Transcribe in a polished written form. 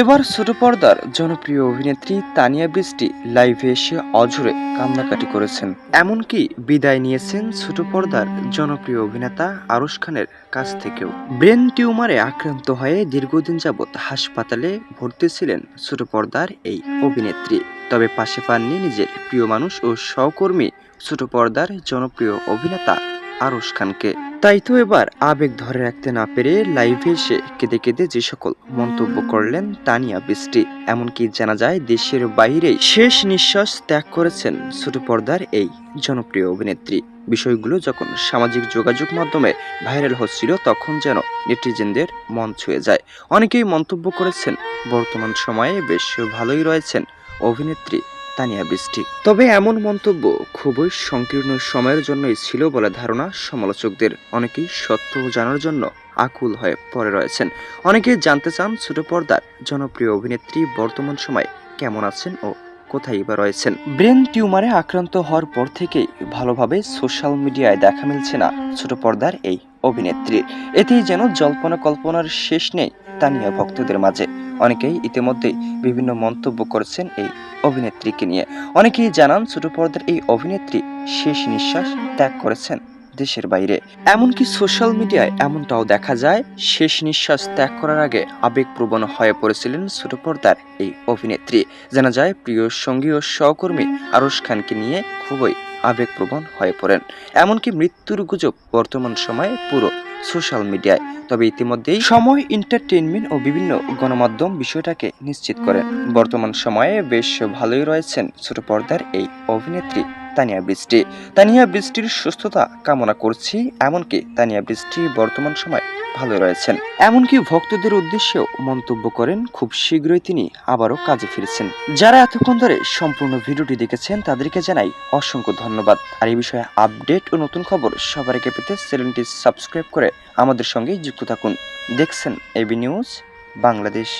এবার ছোট পর্দার জনপ্রিয় অভিনেত্রী তানিয়া বৃষ্টি লাইভে এসে অঝরে কান্নাকাটি করেছেন। এমনকি বিদায় নিয়েছেন ছোট পর্দার জনপ্রিয় অভিনেতা আরশ খানের কাছ থেকেও। ব্রেন টিউমারে আক্রান্ত হয়ে দীর্ঘদিন যাবৎ হাসপাতালে ভর্তি ছিলেন ছোট পর্দার এই অভিনেত্রী। তবে পাশে পাননি নিজের প্রিয় মানুষ ও সহকর্মী ছোট পর্দার জনপ্রিয় অভিনেতা আরশ খানকে। তাই তো এবার আবেগ ধরে রাখতে না পেরে লাইভে এসে কেঁদে কেঁদে যে সকল মন্তব্য করলেন তানিয়া বৃষ্টি। এমনকি জানা যায় দেশের বাইরেই শেষ নিঃশ্বাস ত্যাগ করেছেন ছোট পর্দার এই জনপ্রিয় অভিনেত্রী। বিষয়গুলো যখন সামাজিক যোগাযোগ মাধ্যমে ভাইরাল হচ্ছিল তখন যেন নেটিজেনদের মন ছুঁয়ে যায়। অনেকেই মন্তব্য করেছেন বর্তমান সময়ে বেশ ভালোই রয়েছেন অভিনেত্রী তানিয়া বৃষ্টি। তবে এমন মন্তব্য খুবই সংকীর্ণ সময়ের জন্যই ছিল বলে ধারণা সমালোচকদের। অনেকেই সত্য জানার জন্য আকুল হয়ে পড়ে রয়েছেন। অনেকেই জানতে চান ছোট পর্দার জনপ্রিয় অভিনেত্রী বর্তমান সময়ে কেমন আছেন ও কোথায় বা রয়েছেন। ব্রেন টিউমারে আক্রান্ত হওয়ার পর থেকেই ভালোভাবে সোশ্যাল মিডিয়ায় দেখা মিলছে না ছোট পর্দার এই অভিনেত্রীর। এতেই যেন জল্পনা কল্পনার শেষ নেই তানিয়া ভক্তদের মাঝে। অনেকেই ইতিমধ্যেই বিভিন্ন মন্তব্য করেছেন এই অভিনেত্রীকে নিয়ে। অনেকেই জানান ছোট পর্দার এই অভিনেত্রী শেষ নিঃশ্বাস ত্যাগ করেছেন দেশের বাইরে। এমনকি সোশ্যাল মিডিয়ায় এমনটাও দেখা যায় শেষ নিঃশ্বাস ত্যাগ করার আগে আবেগপ্রবণ হয়ে পড়েছিলেন ছোট পর্দার এই অভিনেত্রী। জানা যায় প্রিয় সঙ্গী ও সহকর্মী আরশ খানকে নিয়ে খুবই আবেগপ্রবণ হয়ে পড়েন। এমনকি মৃত্যুর গুজব বর্তমান সময়ে পুরো সোশ্যাল মিডিয়ায়। তবে ইতিমধ্যেই সময় এন্টারটেইনমেন্ট ও বিভিন্ন গণমাধ্যম বিষয়টাকে নিশ্চিত করেন বর্তমান সময়ে বেশ ভালোই রয়েছেন ছোট পর্দার এই অভিনেত্রী তানিয়া বৃষ্টি। তানিয়া বৃষ্টির সুস্থতা কামনা করছি। এমনকি তানিয়া বৃষ্টি বর্তমান সময় ভালো রয়েছেন। এমনকি ভক্তদের উদ্দেশ্যেও মন্তব্য করেন খুব শীঘ্রই তিনি আবারও কাজে ফিরছেন। যারা এতক্ষণ ধরে সম্পূর্ণ ভিডিওটি দেখেছেন তাদেরকে জানাই অসংখ্য ধন্যবাদ। আর এই বিষয়ে আপডেট ও নতুন খবর সবার আগে পেতে চ্যানেলটি সাবস্ক্রাইব করে আমাদের সঙ্গে যুক্ত থাকুন। দেখছেন এবি নিউজ বাংলাদেশ।